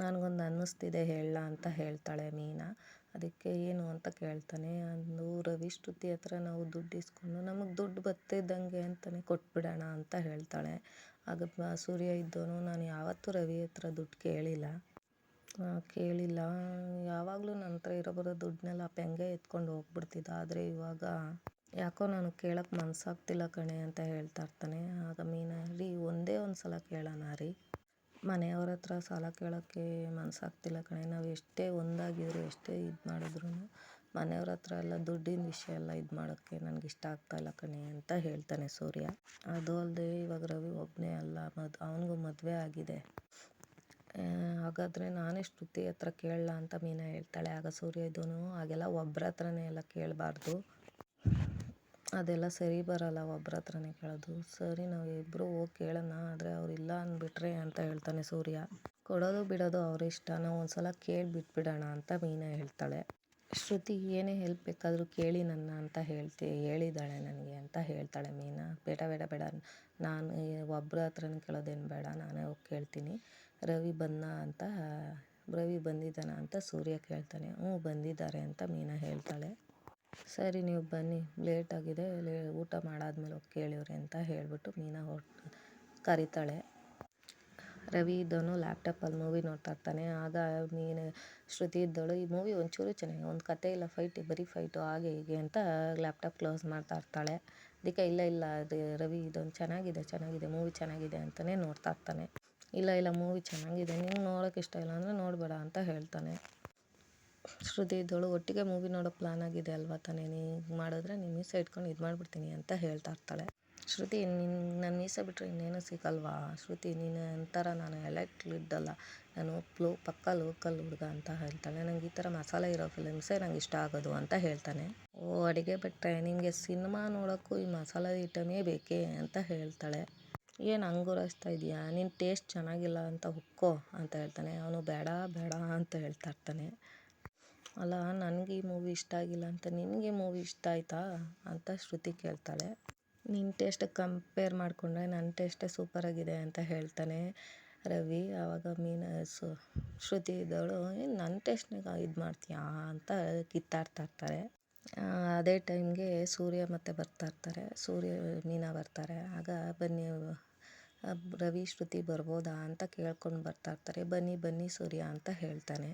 ನನಗೊಂದು ಅನ್ನಿಸ್ತಿದೆ ಹೇಳಲ್ಲ ಅಂತ ಹೇಳ್ತಾಳೆ ಮೀನಾ. ಅದಕ್ಕೆ ಏನು ಅಂತ ಕೇಳ್ತಾನೆ. ಅಂದು ರವಿ ಶ್ರುತಿ ಹತ್ರ ನಾವು ದುಡ್ಡು ಇಸ್ಕೊಂಡು ನಮಗೆ ದುಡ್ಡು ಬರ್ತಿದ್ದಂಗೆ ಅಂತಲೇ ಕೊಟ್ಬಿಡೋಣ ಅಂತ ಹೇಳ್ತಾಳೆ. ಆಗ ಸೂರ್ಯ ಇದ್ದವನು, ನಾನು ಯಾವತ್ತೂ ರವಿ ಹತ್ರ ದುಡ್ಡು ಕೇಳಿಲ್ಲ, ಯಾವಾಗಲೂ ನನ್ನ ಹತ್ರ ಇರೋ ದುಡ್ಡನ್ನೆಲ್ಲ ಪೆಂಗೆ ಎತ್ಕೊಂಡು ಹೋಗ್ಬಿಡ್ತಿದ್ದ, ಆದರೆ ಇವಾಗ ಯಾಕೋ ನನಗೆ ಕೇಳೋಕ್ಕೆ ಮನಸ್ಸಾಗ್ತಿಲ್ಲ ಕಣೆ ಅಂತ ಹೇಳ್ತಾ ಇರ್ತಾನೆ. ಆಗ ಮೀನಾ, ರೀ ಒಂದೇ ಒಂದು ಸಲ ಕೇಳೋಣ ರೀ, ಮನೆಯವ್ರ ಹತ್ರ ಸಾಲ ಕೇಳೋಕ್ಕೆ ಮನಸ್ಸಾಗ್ತಿಲ್ಲ ಕಣೆ, ನಾವು ಎಷ್ಟೇ ಒಂದಾಗಿದ್ರು ಎಷ್ಟೇ ಇದು ಮಾಡಿದ್ರು ಮನೆಯವ್ರ ಹತ್ರ ಎಲ್ಲ ದುಡ್ಡಿನ ವಿಷಯ ಎಲ್ಲ ಇದು ಮಾಡೋಕ್ಕೆ ನನಗಿಷ್ಟ ಆಗ್ತಾಯಿಲ್ಲ ಕಣೆ ಅಂತ ಹೇಳ್ತಾನೆ ಸೂರ್ಯ. ಅದು ಅಲ್ಲದೆ ಇವಾಗ ರವಿ ಒಬ್ಬನೇ ಅಲ್ಲ, ಅವನಿಗೂ ಮದುವೆ ಆಗಿದೆ, ಹಾಗಾದರೆ ನಾನೇ ಶ್ರುತಿ ಹತ್ರ ಕೇಳಲ್ಲ ಅಂತ ಮೀನಾ ಹೇಳ್ತಾಳೆ. ಆಗ ಸೂರ್ಯ ಇದ್ದವನು, ಹಾಗೆಲ್ಲ ಒಬ್ಬರ ಹತ್ರನೇ ಎಲ್ಲ ಕೇಳಬಾರ್ದು, ಅದೆಲ್ಲ ಸರಿ ಬರಲ್ಲ, ಒಬ್ರ ಹತ್ರನೇ ಕೇಳೋದು. ಸರಿ ನಾವು ಇಬ್ಬರು ಹೋಗಿ ಕೇಳೋಣ, ಆದರೆ ಅವ್ರು ಇಲ್ಲ ಅಂದ್ಬಿಟ್ರೆ ಅಂತ ಹೇಳ್ತಾನೆ ಸೂರ್ಯ. ಕೊಡೋದು ಬಿಡೋದು ಅವ್ರ ಇಷ್ಟ, ನಾವು ಒಂದ್ಸಲ ಕೇಳಿ ಬಿಟ್ಬಿಡೋಣ ಅಂತ ಮೀನಾ ಹೇಳ್ತಾಳೆ. ಶ್ರುತಿ ಏನೇ ಹೆಲ್ಪ್ ಬೇಕಾದರೂ ಕೇಳಿ ನನ್ನ ಅಂತ ಹೇಳಿದ್ದಾಳೆ ನನಗೆ ಅಂತ ಹೇಳ್ತಾಳೆ ಮೀನಾ. ಬೇಡ ಬೇಡ ಬೇಡ, ನಾನು ಒಬ್ಬರ ಹತ್ರನೇ ಕೇಳೋದೇನು ಬೇಡ, ನಾನೇ ಹೋಗಿ ಕೇಳ್ತೀನಿ. ರವಿ ಬಂದಿದ್ದಾನ ಅಂತ ಸೂರ್ಯ ಕೇಳ್ತಾನೆ. ಬಂದಿದ್ದಾರೆ ಅಂತ ಮೀನಾ ಹೇಳ್ತಾಳೆ. ಸರಿ ನೀವು ಬನ್ನಿ, ಲೇಟ್ ಆಗಿದೆ, ಊಟ ಮಾಡಾದ್ಮೇಲೆ ಹೋಗಿ ಕೇಳಿವ್ರಿ ಅಂತ ಹೇಳಿಬಿಟ್ಟು ಮೀನಾ ಕರೀತಾಳೆ. ರವಿ ಇದ್ದವನು ಲ್ಯಾಪ್ಟಾಪಲ್ಲಿ ಮೂವಿ ನೋಡ್ತಾ ಇರ್ತಾನೆ. ಆಗ ಶ್ರುತಿ ಇದ್ದವಳು, ಈ ಮೂವಿ ಒಂಚೂರು ಚೆನ್ನಾಗಿ, ಒಂದು ಕತೆ ಇಲ್ಲ, ಬರೀ ಫೈಟು ಹಾಗೆ ಹೀಗೆ ಅಂತ ಲ್ಯಾಪ್ಟಾಪ್ ಕ್ಲೋಸ್ ಮಾಡ್ತಾ ಇರ್ತಾಳೆ. ಅದಕ್ಕೆ ಇಲ್ಲ ಅದು ರವಿ ಇದೊಂದು ಚೆನ್ನಾಗಿದೆ ಮೂವಿ ಚೆನ್ನಾಗಿದೆ ಅಂತಲೇ ನೋಡ್ತಾ ಇರ್ತಾನೆ. ಇಲ್ಲ ಮೂವಿ ಚೆನ್ನಾಗಿದೆ, ನಿಂಗೆ ನೋಡೋಕೆ ಇಷ್ಟ ಇಲ್ಲ ಅಂದರೆ ನೋಡಬೇಡ ಅಂತ ಹೇಳ್ತಾನೆ. ಶ್ರುತಿ ಇದ್ದವಳು, ಒಟ್ಟಿಗೆ ಮೂವಿ ನೋಡೋ ಪ್ಲಾನ್ ಆಗಿದೆ ಅಲ್ವಾ ತಾನೇ, ನೀವು ಮಾಡಿದ್ರೆ ನಿಮ್ಮ ಮೀಸೆ ಇಟ್ಕೊಂಡು ಇದು ಮಾಡಿಬಿಡ್ತೀನಿ ಅಂತ ಹೇಳ್ತಾ ಇರ್ತಾಳೆ. ಶ್ರುತಿ, ನನ್ನ ಮೀಸೆ ಬಿಟ್ಟರೆ ಇನ್ನೇನು ಸಿಗಲ್ವಾ? ಶ್ರುತಿ, ನೀನು ಒಂಥರ ನಾನು ಎಲೆಕ್ಟ್ಲಿದ್ದಲ್ಲ, ನಾನು ಪಕ್ಕ ಲೋಕಲ್ ಹುಡುಗ ಅಂತ ಹೇಳ್ತಾಳೆ. ನಂಗೆ ಈ ಥರ ಮಸಾಲೆ ಇರೋ ಫಿಲಿಮ್ಸೇ ನಂಗೆ ಇಷ್ಟ ಆಗೋದು ಅಂತ ಹೇಳ್ತಾನೆ. ಅಡುಗೆ ಬಿಟ್ಟರೆ ನಿನಗೆ ಸಿನಿಮಾ ನೋಡೋಕ್ಕೂ ಈ ಮಸಾಲೆ ಐಟಮೇ ಬೇಕೇ ಅಂತ ಹೇಳ್ತಾಳೆ. ಏನು ಹಂಗುರಾಯಿಸ್ತಾ ಇದೆಯಾ, ನಿನ್ನ ಟೇಸ್ಟ್ ಚೆನ್ನಾಗಿಲ್ಲ ಅಂತ ಒಪ್ಕೋ ಅಂತ ಹೇಳ್ತಾನೆ. ಅವನು ಬೇಡ ಅಂತ ಹೇಳ್ತಾ ಇರ್ತಾನೆ. ಅಲ್ಲ, ನನಗೆ ಈ ಮೂವಿ ಇಷ್ಟ ಆಗಿಲ್ಲ ಅಂತ ನಿನಗೆ ಮೂವಿ ಇಷ್ಟ ಆಯಿತಾ ಅಂತ ಶ್ರುತಿ ಕೇಳ್ತಾಳೆ. ನಿನ್ನ ಟೇಸ್ಟಿಗೆ ಕಂಪೇರ್ ಮಾಡಿಕೊಂಡ್ರೆ ನನ್ನ ಟೇಸ್ಟೇ ಸೂಪರಾಗಿದೆ ಅಂತ ಹೇಳ್ತಾನೆ ರವಿ. ಆವಾಗ ಶ್ರುತಿ ಇದ್ದವಳು, ನನ್ನ ಟೇಸ್ಟ್ನಾಗ ಇದು ಮಾಡ್ತೀಯಾ ಅಂತ ಕಿತ್ತಾಡ್ತಾ ಇರ್ತಾರೆ. ಅದೇ ಟೈಮ್ಗೆ ಸೂರ್ಯ ಮತ್ತೆ ಮೀನಾ ಬರ್ತಾರೆ. ಆಗ ಬನ್ನಿ ರವಿ ಶ್ರುತಿ ಬರ್ಬೋದಾ ಅಂತ ಕೇಳ್ಕೊಂಡು ಬರ್ತಾ ಇರ್ತಾರೆ. ಬನ್ನಿ ಸೂರ್ಯ ಅಂತ ಹೇಳ್ತಾನೆ.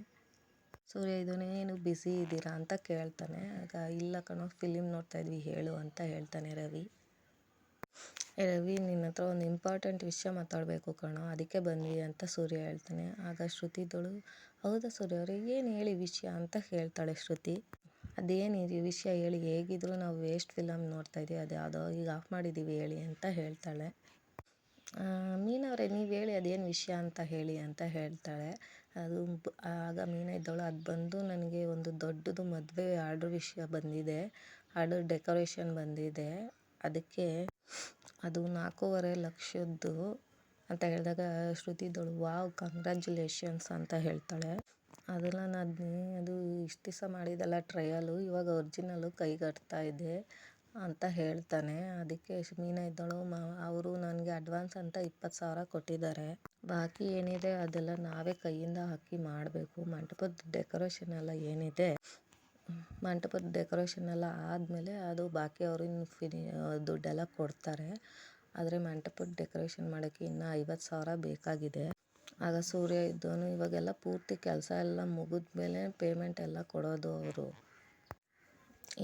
ಸೂರ್ಯ ಏನು ಬ್ಯುಸಿ ಇದ್ದೀರಾ ಅಂತ ಕೇಳ್ತಾನೆ. ಆಗ ಇಲ್ಲ ಕಣೋ, ಫಿಲಿಮ್ ನೋಡ್ತಾ ಇದ್ವಿ, ಹೇಳು ಅಂತ ಹೇಳ್ತಾನೆ ರವಿ. ನಿನ್ನ ಹತ್ರ ಒಂದು ಇಂಪಾರ್ಟೆಂಟ್ ವಿಷಯ ಮಾತಾಡಬೇಕು ಕಣೋ, ಅದಕ್ಕೆ ಬಂದ್ವಿ ಅಂತ ಸೂರ್ಯ ಹೇಳ್ತಾನೆ. ಆಗ ಶ್ರುತಿದಳು, ಹೌದಾ ಸೂರ್ಯ ಅವರೇ, ಏನು ಹೇಳಿ ವಿಷಯ ಅಂತ ಹೇಳ್ತಾಳೆ ಶ್ರುತಿ. ಅದೇನಿದೆ ವಿಷಯ ಹೇಳಿ, ಹೇಗಿದ್ರು ನಾವು ವೇಸ್ಟ್ ಫಿಲಮ್ ನೋಡ್ತಾ ಇದ್ದೀವಿ, ಅದು ಯಾವುದೋ ಈಗ ಆಫ್ ಮಾಡಿದ್ದೀವಿ ಹೇಳಿ ಅಂತ ಹೇಳ್ತಾಳೆ. ಮೀನವರೇ, ನೀವು ಹೇಳಿ ಅದೇನು ವಿಷಯ ಅಂತ ಹೇಳಿ ಅಂತ ಹೇಳ್ತಾಳೆ. ಆಗ ಮೀನಾ ಇದ್ದವಳು, ಅದು ಬಂದು ನನಗೆ ಒಂದು ದೊಡ್ಡದು ಮದುವೆ ಆರ್ಡ್ರ್ ವಿಷಯ ಬಂದಿದೆ, ಆರ್ಡರ್ ಡೆಕೋರೇಷನ್ ಬಂದಿದೆ, ಅದಕ್ಕೆ ಅದು 4.5 ಲಕ್ಷದ್ದು ಅಂತ ಹೇಳಿದಾಗ ಶ್ರುತಿ ಇದ್ದವಳು, ವಾವ್ ಕಂಗ್ರ್ಯಾಚುಲೇಷನ್ಸ್ ಅಂತ ಹೇಳ್ತಾಳೆ. ಅದು ಇಷ್ಟು ದಿವಸ ಮಾಡಿದೆಲ್ಲ ಟ್ರಯಲು, ಇವಾಗ ಒರಿಜಿನಲ್ಲು ಕೈಗಟ್ತಾ ಇದೆ ಅಂತ ಹೇಳ್ತಾನೆ. ಅದಕ್ಕೆ ಮೀನಾ ಇದ್ದವಳು, ಅವರು ನನಗೆ ಅಡ್ವಾನ್ಸ್ ಅಂತ 20,000 ಕೊಟ್ಟಿದ್ದಾರೆ, ಬಾಕಿ ಏನಿದೆ ಅದೆಲ್ಲ ನಾವೇ ಕೈಯಿಂದ ಹಾಕಿ ಮಾಡಬೇಕು. ಮಂಟಪದ ಡೆಕೋರೇಷನ್ ಎಲ್ಲ ಆದಮೇಲೆ ಅದು ಬಾಕಿ ಅವರು ದುಡ್ಡೆಲ್ಲ ಕೊಡ್ತಾರೆ. ಆದರೆ ಮಂಟಪದ ಡೆಕೋರೇಷನ್ ಮಾಡೋಕ್ಕೆ ಇನ್ನೂ 50,000 ಬೇಕಾಗಿದೆ. ಆಗ ಸೂರ್ಯ ಇದ್ದವನು, ಇವಾಗೆಲ್ಲ ಪೂರ್ತಿ ಕೆಲಸ ಎಲ್ಲ ಮುಗಿದ್ಮೇಲೆ ಪೇಮೆಂಟ್ ಎಲ್ಲ ಕೊಡೋದು ಅವರು,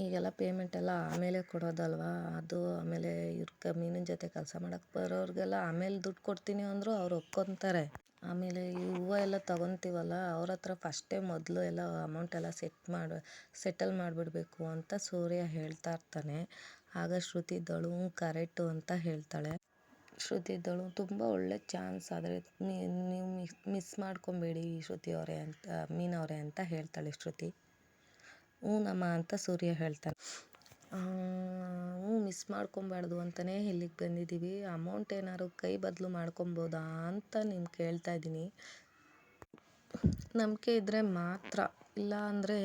ಈಗೆಲ್ಲ ಪೇಮೆಂಟ್ ಎಲ್ಲ ಆಮೇಲೆ ಕೊಡೋದಲ್ವಾ, ಅದು ಆಮೇಲೆ ಮೀನಿನ ಜೊತೆ ಕೆಲಸ ಮಾಡೋಕ್ಕೆ ಬರೋರಿಗೆಲ್ಲ ಆಮೇಲೆ ದುಡ್ಡು ಕೊಡ್ತೀನಿ ಅಂದರು ಅವ್ರು ಒಪ್ಕೊತಾರೆ. ಆಮೇಲೆ ಈ ಹೂವು ಎಲ್ಲ ತೊಗೊತೀವಲ್ಲ, ಅವ್ರ ಹತ್ರ ಫಸ್ಟೇ ಮೊದಲು ಎಲ್ಲ ಅಮೌಂಟ್ ಎಲ್ಲ ಸೆಟಲ್ ಮಾಡಿಬಿಡ್ಬೇಕು ಅಂತ ಸೂರ್ಯ ಹೇಳ್ತಾ ಇರ್ತಾನೆ. ಆಗ ಶ್ರುತಿ ಇದ್ದವಳು, ಕರೆಕ್ಟು ಅಂತ ಹೇಳ್ತಾಳೆ. ಶ್ರುತಿ ಇದ್ದವಳು, ತುಂಬ ಒಳ್ಳೆ ಚಾನ್ಸ್, ಆದರೆ ನೀವು ಮಿಸ್ ಮಾಡ್ಕೊಬೇಡಿ ಮೀನವರೇ ಅಂತ ಹೇಳ್ತಾಳೆ ಶ್ರುತಿ. ನಮ್ಮ ಅಂತ ಸೂರ್ಯ ಹೇಳ್ತಾನೆ. ಮಿಸ್ ಮಾಡ್ಕೊಬಾರ್ದು ಅಂತಲೇ ಇಲ್ಲಿಗೆ ಬಂದಿದ್ದೀವಿ, ಅಮೌಂಟ್ ಏನಾದ್ರು ಕೈ ಬದಲು ಮಾಡ್ಕೊಬೋದಾ ಅಂತ ನಿಮ್ಗೆ ಕೇಳ್ತಾ ಇದ್ದೀನಿ, ನಂಬಿಕೆ ಇದ್ದರೆ ಮಾತ್ರ, ಇಲ್ಲ ಅಂದರೆ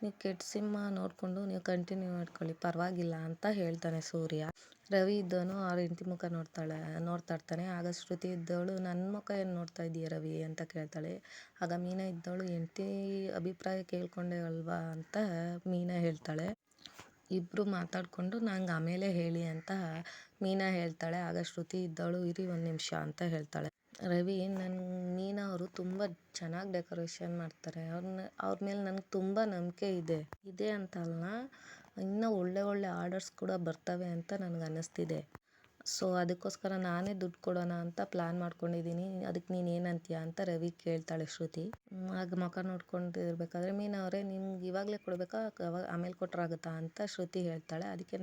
ನೀವು ಕೆಟ್ಟ ಸಿನಿಮಾ ನೋಡಿಕೊಂಡು ನೀವು ಕಂಟಿನ್ಯೂ ಮಾಡ್ಕೊಳ್ಳಿ, ಪರವಾಗಿಲ್ಲ ಅಂತ ಹೇಳ್ತಾನೆ ಸೂರ್ಯ. ರವಿ ಇದ್ದವನು ಅವ್ರ ಹೆಂಡತಿ ಮುಖ ನೋಡ್ತಾ ಇರ್ತಾನೆ. ಆಗ ಶ್ರುತಿ ಇದ್ದವಳು, ನನ್ನ ಮುಖ ಏನು ನೋಡ್ತಾ ಇದೀಯ ರವಿ ಅಂತ ಕೇಳ್ತಾಳೆ. ಆಗ ಮೀನಾ ಇದ್ದವಳು, ಹೆಂಡತಿ ಅಭಿಪ್ರಾಯ ಕೇಳ್ಕೊಂಡೆ ಅಲ್ವಾ ಅಂತ ಮೀನಾ ಹೇಳ್ತಾಳೆ. ಇಬ್ಬರು ಮಾತಾಡಿಕೊಂಡು ನಂಗೆ ಆಮೇಲೆ ಹೇಳಿ ಅಂತ ಮೀನಾ ಹೇಳ್ತಾಳೆ. ಆಗ ಶ್ರುತಿ ಇದ್ದವಳು, ಇರಿ ಒಂದು ನಿಮಿಷ ಅಂತ ಹೇಳ್ತಾಳೆ. ರವಿ, ಮೀನಾ ಅವರು ತುಂಬ ಚೆನ್ನಾಗಿ ಡೆಕೋರೇಷನ್ ಮಾಡ್ತಾರೆ, ಅವ್ರ ಮೇಲೆ ನನಗೆ ತುಂಬ ನಂಬಿಕೆ ಇದೆ ಅಂತ ಅಲ್ಲ, ಇನ್ನೂ ಒಳ್ಳೆ ಆರ್ಡರ್ಸ್ ಕೂಡ ಬರ್ತವೆ ಅಂತ ನನಗೆ ಅನ್ನಿಸ್ತಿದೆ. ಸೊ ಅದಕ್ಕೋಸ್ಕರ ನಾನೇ ದುಡ್ಡು ಕೊಡೋಣ ಅಂತ ಪ್ಲ್ಯಾನ್ ಮಾಡ್ಕೊಂಡಿದ್ದೀನಿ, ಅದಕ್ಕೆ ನೀನು ಏನಂತೀಯ ಅಂತ ರವಿ ಕೇಳ್ತಾಳೆ ಶ್ರುತಿ. ಆಗ ಮುಖ ನೋಡ್ಕೊಂಡು ಇರಬೇಕಾದ್ರೆ, ಮೀನಾ ಅವರೇ ನಿಮ್ಗೆ ಇವಾಗಲೇ ಕೊಡಬೇಕಾ ಆಮೇಲೆ ಕೊಟ್ಟರೆ ಆಗುತ್ತಾ ಅಂತ ಶ್ರುತಿ ಹೇಳ್ತಾಳೆ. ಅದಕ್ಕೆ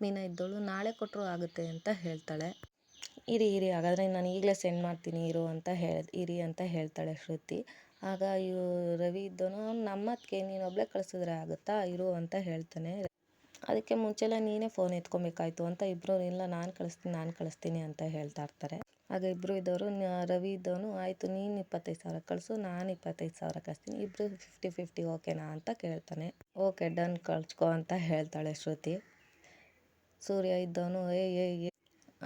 ಮೀನಾ ಇದ್ದವಳು, ನಾಳೆ ಕೊಟ್ಟರು ಆಗುತ್ತೆ ಅಂತ ಹೇಳ್ತಾಳೆ. ಇರಿ ಹಾಗಾದರೆ ನಾನು ಈಗಲೇ ಸೆಂಡ್ ಮಾಡ್ತೀನಿ ಇರಿ ಅಂತ ಹೇಳ್ತಾಳೆ ಶ್ರುತಿ. ಆಗ ರವಿ ಇದ್ದವನು, ನಮ್ಮತ್ತಿಗೆ ನೀನು ಒಬ್ಬಳೇ ಕಳಿಸಿದ್ರೆ ಆಗುತ್ತಾ, ಇರು ಅಂತ ಹೇಳ್ತಾನೆ. ಅದಕ್ಕೆ ಮುಂಚೆಲ್ಲ ನೀನೇ ಫೋನ್ ಎತ್ಕೊಬೇಕಾಯ್ತು ಅಂತ ಇಬ್ಬರು ಇಲ್ಲ ನಾನು ಕಳಿಸ್ತೀನಿ ಅಂತ ಹೇಳ್ತಾ ಇರ್ತಾರೆ. ಆಗ ಇಬ್ಬರು ಇದ್ದವರು ರವಿ ಇದ್ದವನು ಆಯಿತು ನೀನು 25,000 ಕಳಿಸು, ನಾನು 25,000 ಕಳಿಸ್ತೀನಿ, ಇಬ್ಬರು 50-50 ಓಕೆನಾ ಅಂತ ಕೇಳ್ತಾನೆ. ಓಕೆ ಡನ್ ಕಳ್ಸ್ಕೊ ಅಂತ ಹೇಳ್ತಾಳೆ ಶ್ರುತಿ. ಸೂರ್ಯ ಇದ್ದವನು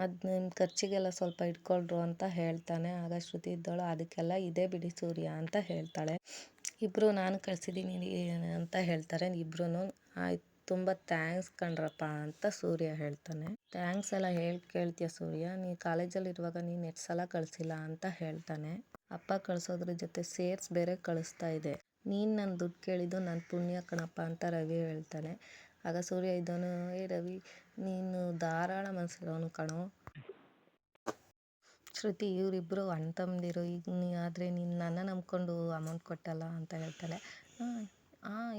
ಅದು ನಿಮ್ಮ ಖರ್ಚಿಗೆಲ್ಲ ಸ್ವಲ್ಪ ಇಟ್ಕೊಳ್ರು ಅಂತ ಹೇಳ್ತಾನೆ. ಆಗ ಶ್ರುತಿ ಇದ್ದವಳು ಅದಕ್ಕೆಲ್ಲ ಇದೇ ಬಿಡಿ ಸೂರ್ಯ ಅಂತ ಹೇಳ್ತಾಳೆ. ಇಬ್ಬರು ನಾನು ಕಳಿಸಿದ್ದೀನಿ ಅಂತ ಹೇಳ್ತಾರೆ. ಇಬ್ಬರೂ ಆಯ್ತು ತುಂಬ ಥ್ಯಾಂಕ್ಸ್ ಕಣ್ರಪ್ಪ ಅಂತ ಸೂರ್ಯ ಹೇಳ್ತಾನೆ. ಥ್ಯಾಂಕ್ಸ್ ಎಲ್ಲ ಕೇಳ್ತೀಯ ಸೂರ್ಯ, ನೀ ಕಾಲೇಜಲ್ಲಿರುವಾಗ ನೀನು ಎಷ್ಟು ಸಲ ಕಳಿಸಿಲ್ಲ ಅಂತ ಹೇಳ್ತಾನೆ. ಅಪ್ಪ ಕಳಿಸೋದ್ರ ಜೊತೆ ಸೇರ್ಸ್ ಬೇರೆ ಕಳಿಸ್ತಾ ಇದೆ, ನೀನು ನನ್ನ ದುಡ್ಡು ಕೇಳಿದ್ದು ನನ್ನ ಪುಣ್ಯ ಕಣಪ್ಪ ಅಂತ ರವಿ ಹೇಳ್ತಾನೆ. ಆಗ ಸೂರ್ಯ ಇದ್ದವನು ರವಿ ನೀನು ಧಾರಾಳ ಮನಸ್ಸಿರೋನು ಕಣೋ. ಶ್ರುತಿ ಇವರಿಬ್ಬರು ಅಣ್ಣ ತಮ್ಮಂದಿರು, ಈಗ ಆದರೆ ನೀನು ನನ್ನ ನಂಬ್ಕೊಂಡು ಅಮೌಂಟ್ ಕೊಟ್ಟಲ್ಲ ಅಂತ ಹೇಳ್ತಾಳೆ.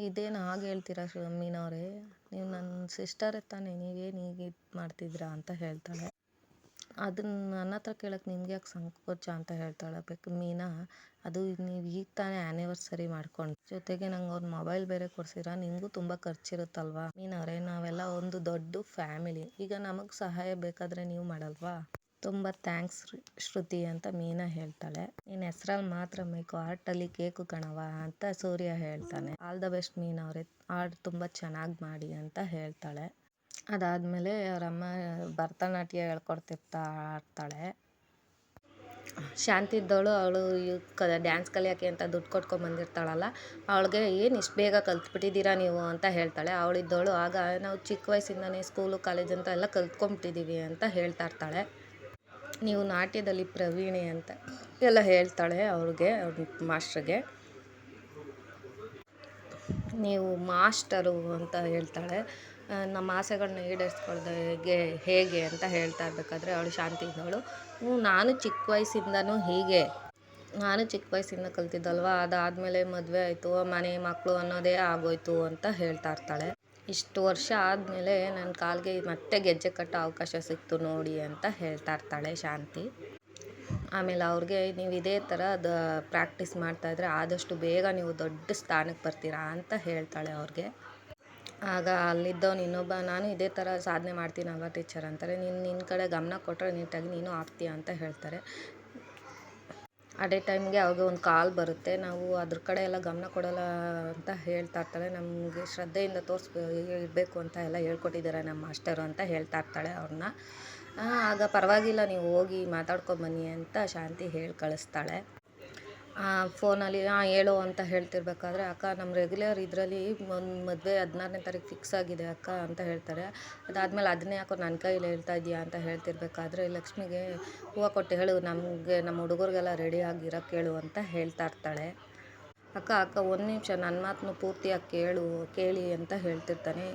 ಇದೇನು ಹಾಗೆ ಹೇಳ್ತೀರಾ ಮೀನವರೇ, ನೀವು ನನ್ನ ಸಿಸ್ಟರೇ ತಾನೇ, ನೀವೇನು ಹೀಗೆ ಇದು ಮಾಡ್ತಿದ್ದೀರಾ ಅಂತ ಹೇಳ್ತಾಳೆ. ಅದನ್ನ ನನ್ನ ಹತ್ರ ಕೇಳೋಕ್ಕೆ ನಿಮ್ಗೆ ಯಾಕೆ ಸಂಕೋಚ ಅಂತ ಹೇಳ್ತಾಳೆ ಮೀನಾ. ಅದು ನೀವು ಈಗ ತಾನೇ ಆ್ಯನಿವರ್ಸರಿ ಮಾಡ್ಕೊಂಡು ಜೊತೆಗೆ ನಂಗೆ ಒಂದು ಮೊಬೈಲ್ ಬೇರೆ ಕೊಡ್ಸಿರ, ನಿಮಗೂ ತುಂಬ ಖರ್ಚಿರುತ್ತಲ್ವಾ ಮೀನವರೇ, ನಾವೆಲ್ಲ ಒಂದು ದೊಡ್ಡ ಫ್ಯಾಮಿಲಿ, ಈಗ ನಮಗೆ ಸಹಾಯ ಬೇಕಾದರೆ ನೀವು ಮಾಡಲ್ವಾ. ತುಂಬ ಥ್ಯಾಂಕ್ಸ್ ಶ್ರುತಿ ಅಂತ ಮೀನಾ ಹೇಳ್ತಾಳೆ. ನಿನ್ನ ಹೆಸ್ರಲ್ಲಿ ಮಾತ್ರ ಬೇಕು, ಆರ್ಟಲ್ಲಿ ಕೇಕು ಕಣವ ಅಂತ ಸೂರ್ಯ ಹೇಳ್ತಾನೆ. ಆಲ್ ದ ಬೆಸ್ಟ್ ಮೀನವ್ರೆ, ಆರ್ಟ್ ತುಂಬ ಚೆನ್ನಾಗಿ ಮಾಡಿ ಅಂತ ಹೇಳ್ತಾಳೆ. ಅದಾದಮೇಲೆ ಅವರಮ್ಮ ಭರತನಾಟ್ಯ ಹೇಳ್ಕೊಡ್ತಿರ್ತಾಳೆ. ಶಾಂತಿ ಇದ್ದವಳು ಅವಳು ಡ್ಯಾನ್ಸ್ ಕಲಿಯೋಕ್ಕೆ ಅಂತ ದುಡ್ಡು ಕೊಟ್ಕೊಂಡ್ಬಂದಿರ್ತಾಳಲ್ಲ, ಅವಳಿಗೆ ಏನು ಇಷ್ಟು ಬೇಗ ಕಲ್ತ್ಬಿಟ್ಟಿದ್ದೀರಾ ನೀವು ಅಂತ ಹೇಳ್ತಾಳೆ. ಅವಳಿದ್ದವಳು ಆಗ ನಾವು ಚಿಕ್ಕ ವಯಸ್ಸಿಂದನೇ ಸ್ಕೂಲು ಕಾಲೇಜ್ ಅಂತ ಎಲ್ಲ ಕಲ್ತ್ಕೊಂಬಿಟ್ಟಿದ್ದೀವಿ ಅಂತ ಹೇಳ್ತಾ ಇರ್ತಾಳೆ. ನೀವು ನಾಟ್ಯದಲ್ಲಿ ಪ್ರವೀಣೆ ಅಂತ ಎಲ್ಲ ಹೇಳ್ತಾಳೆ ಅವ್ರಿಗೆ, ಅವ್ರ ಮಾಸ್ಟ್ರಿಗೆ. ನೀವು ಮಾಸ್ಟರು ಅಂತ ಹೇಳ್ತಾಳೆ. ನಮ್ಮ ಆಸೆಗಳನ್ನ ಈಡೇರಿಸ್ಕೊಳ್ದೆ ಹೇಗೆ ಅಂತ ಹೇಳ್ತಾ ಇರಬೇಕಾದ್ರೆ ಅವಳು ಶಾಂತಿ ಇದ್ದವಳು ನಾನು ಚಿಕ್ಕ ವಯಸ್ಸಿಂದನೂ ಹೀಗೆ, ನಾನು ಚಿಕ್ಕ ವಯಸ್ಸಿಂದ ಕಲ್ತಿದ್ದಲ್ವ, ಅದಾದಮೇಲೆ ಮದುವೆ ಆಯಿತು, ಮನೆ ಮಕ್ಕಳು ಅನ್ನೋದೇ ಆಗೋಯ್ತು ಅಂತ ಹೇಳ್ತಾ ಇರ್ತಾಳೆ. ಇಷ್ಟು ವರ್ಷ ಆದಮೇಲೆ ನನ್ನ ಕಾಲಿಗೆ ಮತ್ತೆ ಗೆಜ್ಜೆ ಕಟ್ಟೋ ಅವಕಾಶ ಸಿಕ್ತು ನೋಡಿ ಅಂತ ಹೇಳ್ತಾ ಇರ್ತಾಳೆ ಶಾಂತಿ. ಆಮೇಲೆ ಅವ್ರಿಗೆ ನೀವು ಇದೇ ಥರ ಪ್ರಾಕ್ಟೀಸ್ ಮಾಡ್ತಾಯಿದ್ರೆ ಆದಷ್ಟು ಬೇಗ ನೀವು ದೊಡ್ಡ ಸ್ಥಾನಕ್ಕೆ ಬರ್ತೀರಾ ಅಂತ ಹೇಳ್ತಾಳೆ ಅವ್ರಿಗೆ. ಆಗ ಅಲ್ಲಿದ್ದವನು ಇನ್ನೊಬ್ಬ ನಾನು ಇದೇ ಥರ ಸಾಧನೆ ಮಾಡ್ತೀನಲ್ವ ಟೀಚರ್ ಅಂತಾರೆ. ನಿನ್ನ ಕಡೆ ಗಮನ ಕೊಟ್ಟರೆ ನೀಟಾಗಿ ನೀನು ಆಗ್ತೀಯ ಅಂತ ಹೇಳ್ತಾರೆ. ಅದೇ ಟೈಮ್ಗೆ ಅವ್ರಿಗೆ ಒಂದು ಕಾಲ್ ಬರುತ್ತೆ, ನಾವು ಅದ್ರ ಕಡೆ ಎಲ್ಲ ಗಮನ ಕೊಡೋಲ್ಲ ಅಂತ ಹೇಳ್ತಾ ಇರ್ತಾಳೆ. ನಮಗೆ ಶ್ರದ್ಧೆಯಿಂದ ಇರಬೇಕು ಅಂತ ಎಲ್ಲ ಹೇಳ್ಕೊಟ್ಟಿದ್ದಾರೆ ನಮ್ಮ ಮಾಸ್ಟರು ಅಂತ ಹೇಳ್ತಾ ಇರ್ತಾಳೆ ಅವ್ರನ್ನ. ಆಗ ಪರವಾಗಿಲ್ಲ ನೀವು ಹೋಗಿ ಮಾತಾಡ್ಕೊಂಬನ್ನಿ ಅಂತ ಶಾಂತಿ ಹೇಳಿ ಕಳಿಸ್ತಾಳೆ. ಫೋನಲ್ಲಿ ಹೇಳು ಅಂತ ಹೇಳ್ತಿರ್ಬೇಕಾದ್ರೆ ಅಕ್ಕ ನಮ್ಮ ರೆಗ್ಯುಲರ್ ಇದರಲ್ಲಿ ಒಂದು ಮದುವೆ 16ನೇ ತಾರೀಕು ಫಿಕ್ಸ್ ಆಗಿದೆ ಅಕ್ಕ ಅಂತ ಹೇಳ್ತಾರೆ. ಅದಾದಮೇಲೆ ಅದನ್ನೇ ಯಾಕೋ ನನ್ನ ಕೈಯಲ್ಲಿ ಹೇಳ್ತಾ ಇದೆಯಾ ಅಂತ ಹೇಳ್ತಿರ್ಬೇಕಾದ್ರೆ ಲಕ್ಷ್ಮಿಗೆ ಹೂವು ಕೊಟ್ಟು ಹೇಳು, ನಮಗೆ ನಮ್ಮ ಹುಡುಗರಿಗೆಲ್ಲ ರೆಡಿ ಆಗಿರೋಕ್ಕೆ ಹೇಳು ಅಂತ ಹೇಳ್ತಾ ಇರ್ತಾಳೆ. ಅಕ್ಕ ಒಂದು ನಿಮಿಷ ನನ್ನ ಮಾತನ್ನು ಪೂರ್ತಿಯಾಗಿ ಕೇಳಿ ಅಂತ ಹೇಳ್ತಿರ್ತಾನೆ.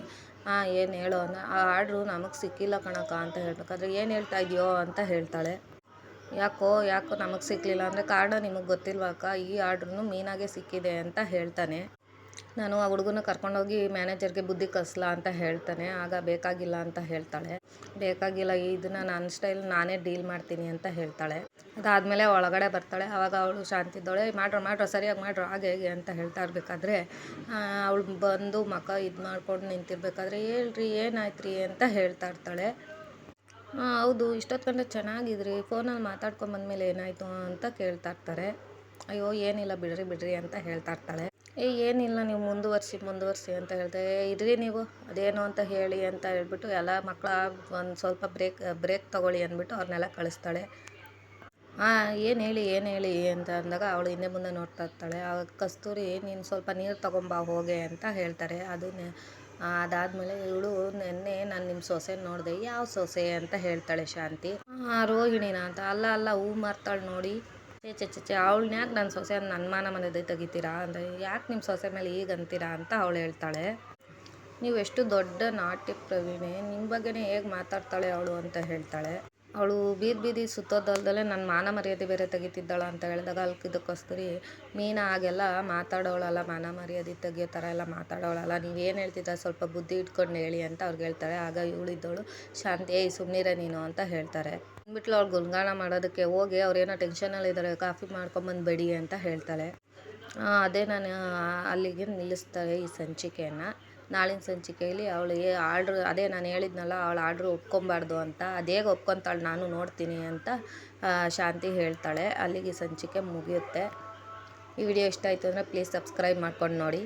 ಏನು ಹೇಳೋ ಆ ಆರ್ಡ್ರು ನಮಗೆ ಸಿಕ್ಕಿಲ್ಲ ಕಣಕ್ಕ ಅಂತ ಹೇಳ್ಬೇಕಾದ್ರೆ ಏನು ಹೇಳ್ತಾ ಇದೆಯೋ ಅಂತ ಹೇಳ್ತಾಳೆ. ಯಾಕೋ ನಮಗೆ ಸಿಕ್ಕಲಿಲ್ಲ ಅಂದರೆ ಕಾರಣ ನಿಮಗೆ ಗೊತ್ತಿಲ್ವಾ ಅಕ್ಕ, ಈ ಆರ್ಡ್ರೂ ಮೀನಾಗೆ ಸಿಕ್ಕಿದೆ ಅಂತ ಹೇಳ್ತಾನೆ. ನಾನು ಆ ಹುಡುಗನ ಕರ್ಕೊಂಡೋಗಿ ಮ್ಯಾನೇಜರ್ಗೆ ಬುದ್ಧಿ ಕಲಿಸ್ಲಾ ಅಂತ ಹೇಳ್ತಾನೆ. ಆಗ ಬೇಕಾಗಿಲ್ಲ ಅಂತ ಹೇಳ್ತಾಳೆ. ಬೇಕಾಗಿಲ್ಲ, ಇದನ್ನು ನನ್ನ ಸ್ಟೈಲ್ ನಾನೇ ಡೀಲ್ ಮಾಡ್ತೀನಿ ಅಂತ ಹೇಳ್ತಾಳೆ. ಅದಾದಮೇಲೆ ಒಳಗಡೆ ಬರ್ತಾಳೆ. ಆವಾಗ ಅವಳು ಶಾಂತಿ ಇದ್ದವಳೆ ಮಾಡ್ರೋ ಸರಿಯಾಗಿ ಮಾಡ್ರೋ ಹಾಗೆ ಹೇಗೆ ಅಂತ ಹೇಳ್ತಾ ಇರಬೇಕಾದ್ರೆ ಅವಳು ಬಂದು ಮಕ್ಕ ಇದು ಮಾಡ್ಕೊಂಡು ನಿಂತಿರ್ಬೇಕಾದ್ರೆ ಹೇಳ್ರಿ ಏನಾಯ್ತು ರೀ ಅಂತ ಹೇಳ್ತಾ ಇರ್ತಾಳೆ. ಹೌದು ಇಷ್ಟೊತ್ತು ಗಂಟೆ ಚೆನ್ನಾಗಿದ್ರಿ, ಫೋನಲ್ಲಿ ಮಾತಾಡ್ಕೊಂಬಂದ್ಮೇಲೆ ಏನಾಯಿತು ಅಂತ ಕೇಳ್ತಾ ಇರ್ತಾರೆ. ಅಯ್ಯೋ ಏನಿಲ್ಲ ಬಿಡ್ರಿ ಅಂತ ಹೇಳ್ತಾ ಇರ್ತಾಳೆ. ಏನಿಲ್ಲ ನೀವು ಮುಂದುವರಿಸಿ ಅಂತ ಹೇಳ್ತಾರೆ. ಇರ್ರಿ ನೀವು ಅದೇನು ಅಂತ ಹೇಳಿ ಅಂತ ಹೇಳ್ಬಿಟ್ಟು ಎಲ್ಲ ಮಕ್ಕಳ ಒಂದು ಸ್ವಲ್ಪ ಬ್ರೇಕ್ ತೊಗೊಳ್ಳಿ ಅಂದ್ಬಿಟ್ಟು ಅವ್ರನ್ನೆಲ್ಲ ಕಳಿಸ್ತಾಳೆ. ಏನು ಹೇಳಿ ಅಂತ ಅಂದಾಗ ಅವಳು ಹಿಂದೆ ಮುಂದೆ ನೋಡ್ತಾ ಇರ್ತಾಳೆ. ಆವಾಗ ಕಸ್ತೂರಿ ನೀನು ಸ್ವಲ್ಪ ನೀರು ತೊಗೊಂಬಾ ಹೋಗೆ ಅಂತ ಹೇಳ್ತಾರೆ. ಅದಾದಮೇಲೆ ಇವಳು ನೆನ್ನೆ ನಾನು ನಿಮ್ಮ ಸೊಸೆ ನೋಡಿದೆ. ಯಾವ ಸೊಸೆ ಅಂತ ಹೇಳ್ತಾಳೆ ಶಾಂತಿ. ರೋಹಿಣಿನ ಅಂತ. ಅಲ್ಲ ಹೂ ಮಾರ್ತಾಳೆ ನೋಡಿ. ಚೆ ಅವಳನ್ನ ಯಾಕೆ ನನ್ನ ಸೊಸೆ ನನ್ನ ಮಾನ ಮರ್ಯಾದೆ ತೆಗಿತೀರಾ ಅಂದರೆ ಯಾಕೆ ನಿಮ್ಮ ಸೊಸೆ ಮೇಲೆ ಈಗ ಅಂತೀರಾ ಅಂತ ಅವಳು ಹೇಳ್ತಾಳೆ. ನೀವು ಎಷ್ಟು ದೊಡ್ಡ ನಾಟ್ಯ ಪ್ರವೀಣೆ, ನಿಮ್ಮ ಬಗ್ಗೆನೇ ಹೇಗೆ ಮಾತಾಡ್ತಾಳೆ ಅವಳು ಅಂತ ಹೇಳ್ತಾಳೆ. ಅವಳು ಬೀದಿ ಸುತ್ತೋದಲ್ದಲ್ಲೇ ನನ್ನ ಮಾನ ಮರ್ಯಾದೆ ಬೇರೆ ತೆಗಿತಿದ್ದಾಳ ಅಂತ ಹೇಳಿದಾಗ ಇದಕ್ಕೋಸ್ಕರ ಮೀನಾ ಹಾಗೆಲ್ಲ ಮಾತಾಡೋಳಲ್ಲ, ಮಾನ ಮರ್ಯಾದೆ ತೆಗಿಯೋ ಥರ ಎಲ್ಲ ಮಾತಾಡೋಳಲ್ಲ, ನೀವೇನು ಹೇಳ್ತಿದ್ದ ಸ್ವಲ್ಪ ಬುದ್ಧಿ ಇಟ್ಕೊಂಡು ಹೇಳಿ ಅಂತ ಅವ್ರಿಗೆ ಹೇಳ್ತಾಳೆ. ಆಗ ಇವಳಿದ್ದವಳು ಶಾಂತಿ ಸುಮ್ಮನಿರೆ ನೀನು ಅಂತ ಹೇಳ್ತಾರೆ. ಅಂದ್ಬಿಟ್ಲು ಅವ್ಳು ಗುಣಗಾನ ಮಾಡೋದಕ್ಕೆ ಹೋಗಿ ಅವ್ರೇನೋ ಟೆನ್ಷನಲ್ಲಿದ್ದಾರೆ, ಕಾಫಿ ಮಾಡ್ಕೊಂಬಂದು ಅಂತ ಹೇಳ್ತಾಳೆ. ಅದೇ ನಾನು ಅಲ್ಲಿಗೆ ನಿಲ್ಲಿಸ್ತಾರೆ ಈ ಸಂಚಿಕೆಯನ್ನು. ನಾಳಿನ ಸಂಚಿಕೆಯಲ್ಲಿ ಅವಳು ಆರ್ಡ್ರ್ ಅದೇ ನಾನು ಹೇಳಿದ್ನಲ್ಲ ಅವಳು ಆರ್ಡ್ರ್ ಒಪ್ಕೊಬಾರ್ದು ಅಂತ, ಅದೇಗೆ ಒಪ್ಕೊತಾಳೆ ನಾನು ನೋಡ್ತೀನಿ ಅಂತ ಶಾಂತಿ ಹೇಳ್ತಾಳೆ. ಅಲ್ಲಿಗೆ ಸಂಚಿಕೆ ಮುಗಿಯುತ್ತೆ. ಈ ವಿಡಿಯೋ ಇಷ್ಟ ಆಯಿತು ಅಂದರೆ ಪ್ಲೀಸ್ ಸಬ್ಸ್ಕ್ರೈಬ್ ಮಾಡ್ಕೊಂಡು ನೋಡಿ.